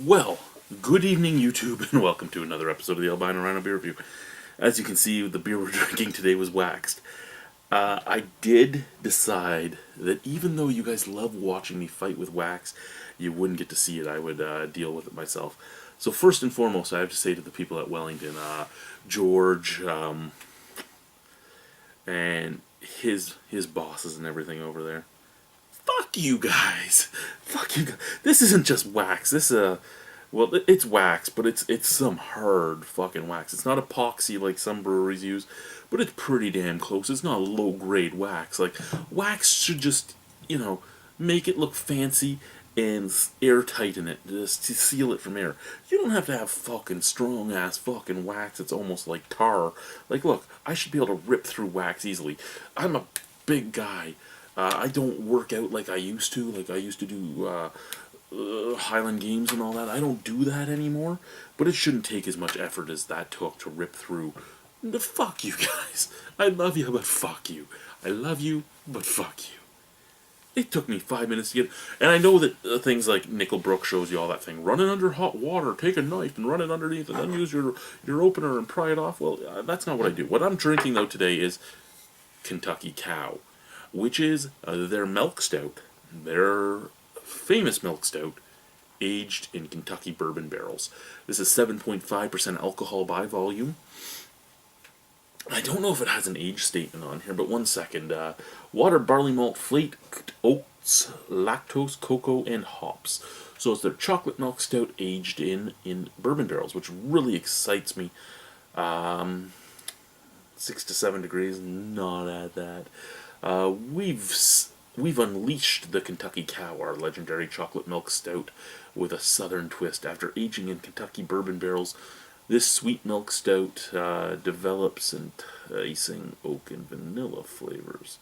Well, good evening, YouTube, and welcome to another episode of the Albino Rhino Beer Review. As you can see, the beer we're drinking today was waxed. I did decide that even though you guys love watching me fight with wax, you wouldn't get to see it. I would deal with it myself. So first and foremost, I have to say to the people at Wellington, George, and his bosses and everything over there, fuck you guys. Fuck you guys. This isn't just wax. Well, it's wax, but it's some hard fucking wax. It's not epoxy like some breweries use, but it's pretty damn close. It's not low grade wax. Like, wax should just, make it look fancy and airtight in it, just to seal it from air. You don't have to have fucking strong ass fucking wax. It's almost like tar. Like, look, I should be able to rip through wax easily. I'm a big guy. I don't work out like I used to. Like I used to do Highland Games and all that. I don't do that anymore. But it shouldn't take as much effort as that took to rip through. Fuck you guys. I love you, but fuck you. I love you, but fuck you. It took me 5 minutes to get... And I know that things like Nickelbrook shows you all that thing. Run it under hot water, take a knife and run it underneath, and then use your opener and pry it off. Well, that's not what I do. What I'm drinking, though, today is Kentucky Cow, which is their milk stout. Their famous milk stout, aged in Kentucky bourbon barrels. This is 7.5% alcohol by volume. I don't know if it has an age statement on here, but one second. Water, barley malt, flaked oats, lactose, cocoa, and hops. So it's their chocolate milk stout aged in bourbon barrels, which really excites me. 6 to 7 degrees, not at that. We've unleashed the Kentucky Cow, our legendary chocolate milk stout, with a southern twist. After aging in Kentucky bourbon barrels, this sweet milk stout develops enticing oak and vanilla flavors.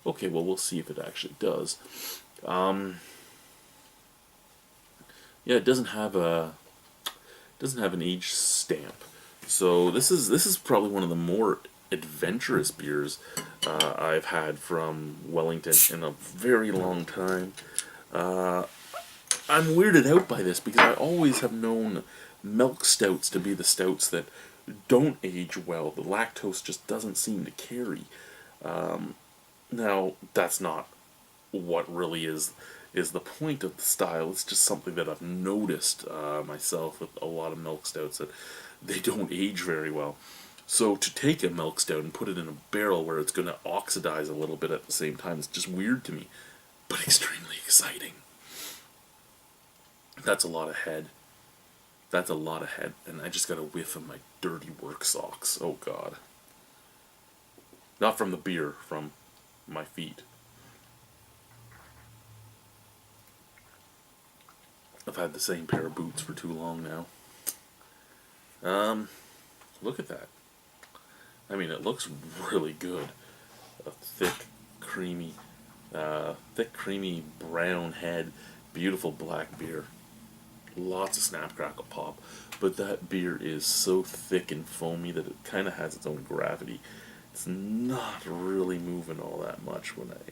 Okay, well, we'll see if it actually does. Yeah, it doesn't have an age stamp. So this is probably one of the more adventurous beers I've had from Wellington in a very long time. I'm weirded out by this because I always have known milk stouts to be the stouts that don't age well. The lactose just doesn't seem to carry. Now, that's not what really is the point of the style. It's just something that I've noticed myself with a lot of milk stouts, that they don't age very well. So to take a milk stout and put it in a barrel where it's going to oxidize a little bit at the same time is just weird to me, but extremely exciting. That's a lot of head. That's a lot of head, and I just got a whiff of my dirty work socks. Oh God. Not from the beer, from my feet. I've had the same pair of boots for too long now. Look at that. I mean, it looks really good. A thick, creamy brown head, beautiful black beer. Lots of snap, crackle, pop. But that beer is so thick and foamy that it kind of has its own gravity. It's not really moving all that much when I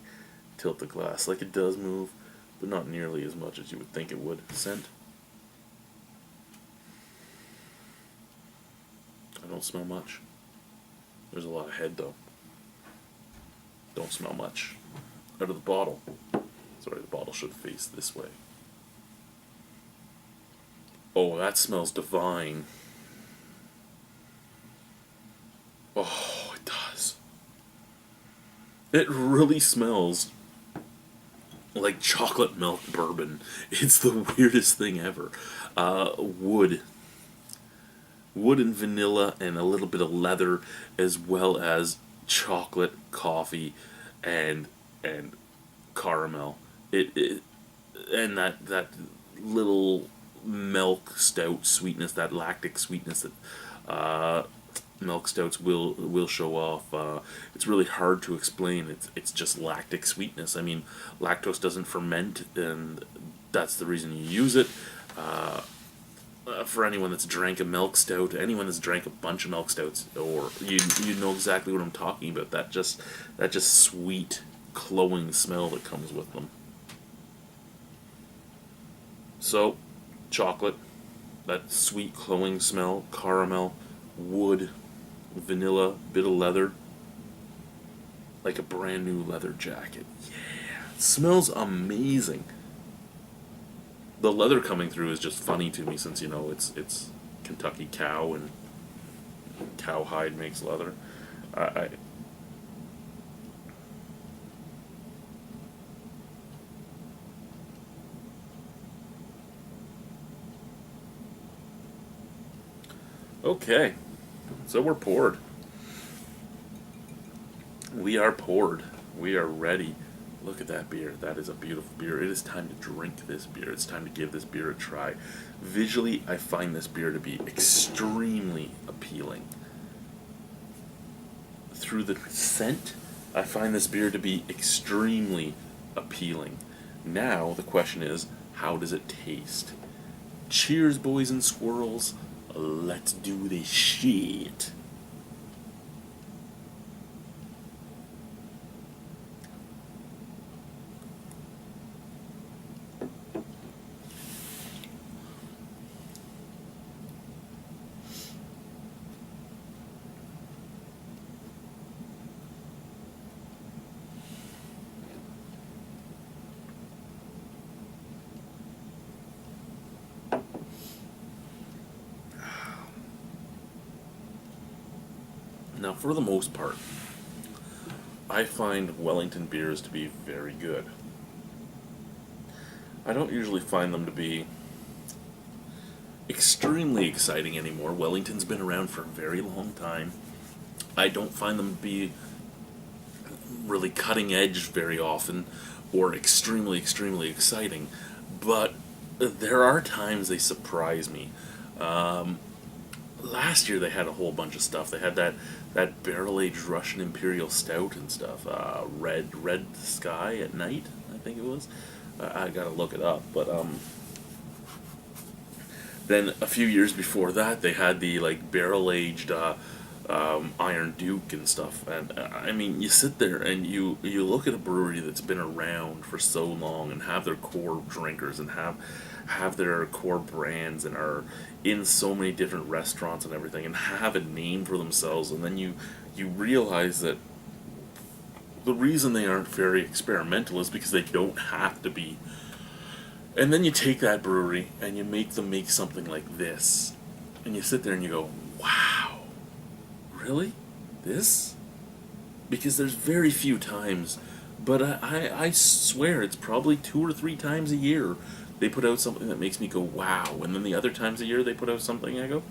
tilt the glass. Like, it does move, but not nearly as much as you would think it would. Scent. I don't smell much. There's a lot of head, though. Don't smell much. Out of the bottle. Sorry, the bottle should face this way. Oh, that smells divine. Oh, it does. It really smells like chocolate milk bourbon. It's the weirdest thing ever. Wood and vanilla and a little bit of leather, as well as chocolate, coffee, and caramel. And that little milk stout sweetness, that lactic sweetness that milk stouts will show off. It's really hard to explain. It's just lactic sweetness. I mean, lactose doesn't ferment, and that's the reason you use it. For anyone that's drank a milk stout, anyone that's drank a bunch of milk stouts, or you know exactly what I'm talking about. That just sweet, cloying smell that comes with them. So, chocolate, that sweet cloying smell, caramel, wood, vanilla, bit of leather, like a brand new leather jacket. Yeah, it smells amazing. The leather coming through is just funny to me since it's Kentucky cow and cowhide makes leather. I Okay, so we're poured. We are poured. We are ready. Look at that beer. That is a beautiful beer. It is time to drink this beer. It's time to give this beer a try. Visually, I find this beer to be extremely appealing. Through the scent, I find this beer to be extremely appealing. Now, the question is, how does it taste? Cheers, boys and squirrels. Let's do this shit. Now, for the most part, I find Wellington beers to be very good. I don't usually find them to be extremely exciting anymore. Wellington's been around for a very long time. I don't find them to be really cutting edge very often or extremely exciting, but there are times they surprise me. Last year they had a whole bunch of stuff. They had that barrel aged Russian Imperial Stout and stuff. Red Sky at Night, I think it was. I gotta look it up, but then a few years before that they had the like barrel aged Iron Duke and stuff. And I mean, you sit there and you look at a brewery that's been around for so long and have their core drinkers and have their core brands and are in so many different restaurants and everything and have a name for themselves, and then you realize that the reason they aren't very experimental is because they don't have to be. And then you take that brewery and you make them make something like this, and you sit there and you go, wow, really? This? Because there's very few times, but I swear it's probably 2 or 3 times a year they put out something that makes me go, wow. And then the other times a year they put out something I go,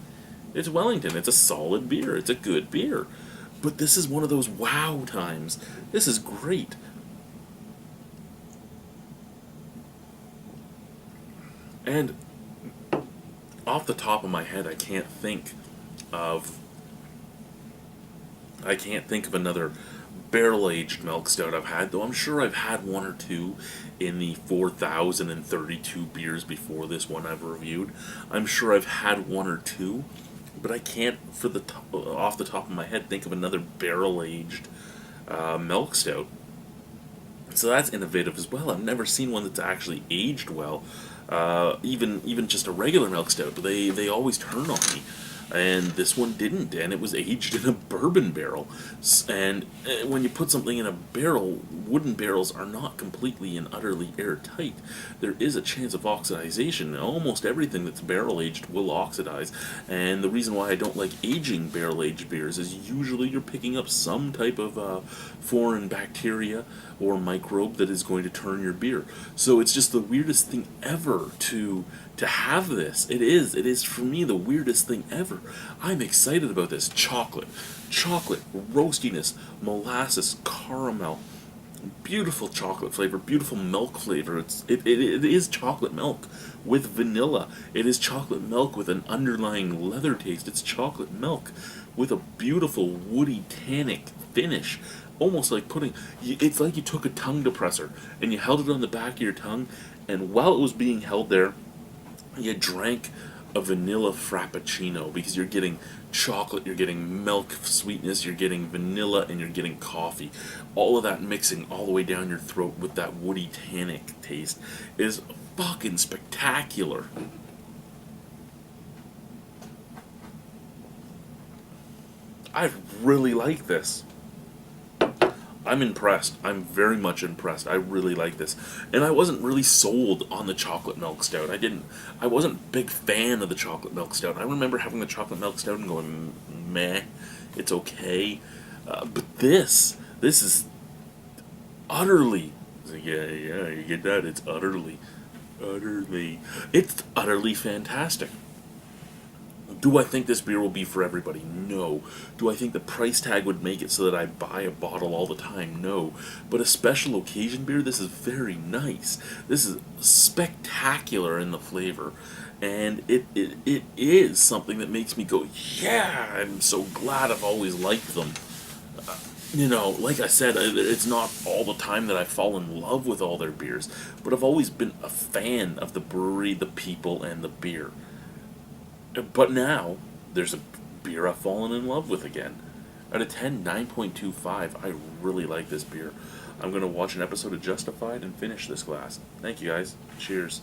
it's Wellington. It's a solid beer. It's a good beer. But this is one of those wow times. This is great. And off the top of my head, of I can't think of another barrel-aged milk stout I've had, though I'm sure I've had one or two in the 4,032 beers before this one I've reviewed. I'm sure I've had one or two, but I can't, off the top of my head, think of another barrel-aged milk stout. So that's innovative as well. I've never seen one that's actually aged well. Even just a regular milk stout, but they always turn on me. And this one didn't, and it was aged in a bourbon barrel. And when you put something in a barrel, wooden barrels are not completely and utterly airtight. There is a chance of oxidization. Almost everything that's barrel aged will oxidize. And the reason why I don't like aging barrel aged beers is usually you're picking up some type of foreign bacteria or microbe that is going to turn your beer. So it's just the weirdest thing ever to have this. It is for me the weirdest thing ever. I'm excited about this. Chocolate, roastiness, molasses, caramel, beautiful chocolate flavor, beautiful milk flavor. It is chocolate milk with vanilla. It is chocolate milk with an underlying leather taste. It's chocolate milk with a beautiful woody tannic finish. Almost like it's like you took a tongue depressor and you held it on the back of your tongue, and while it was being held there, you drank a vanilla frappuccino, because you're getting chocolate, you're getting milk sweetness, you're getting vanilla, and you're getting coffee. All of that mixing all the way down your throat with that woody tannic taste is fucking spectacular. I really like this. I'm impressed. I'm very much impressed. I really like this. And I wasn't really sold on the chocolate milk stout. I wasn't a big fan of the chocolate milk stout. I remember having the chocolate milk stout and going, meh, it's okay. But this is utterly, yeah, you get that? It's it's utterly fantastic. Do I think this beer will be for everybody? No. Do I think the price tag would make it so that I buy a bottle all the time? No. But a special occasion beer, this is very nice. This is spectacular in the flavor. And it is something that makes me go, yeah, I'm so glad I've always liked them. Like I said, it's not all the time that I fall in love with all their beers, but I've always been a fan of the brewery, the people, and the beer. But now, there's a beer I've fallen in love with again. Out of 10, 9.25. I really like this beer. I'm going to watch an episode of Justified and finish this glass. Thank you guys. Cheers.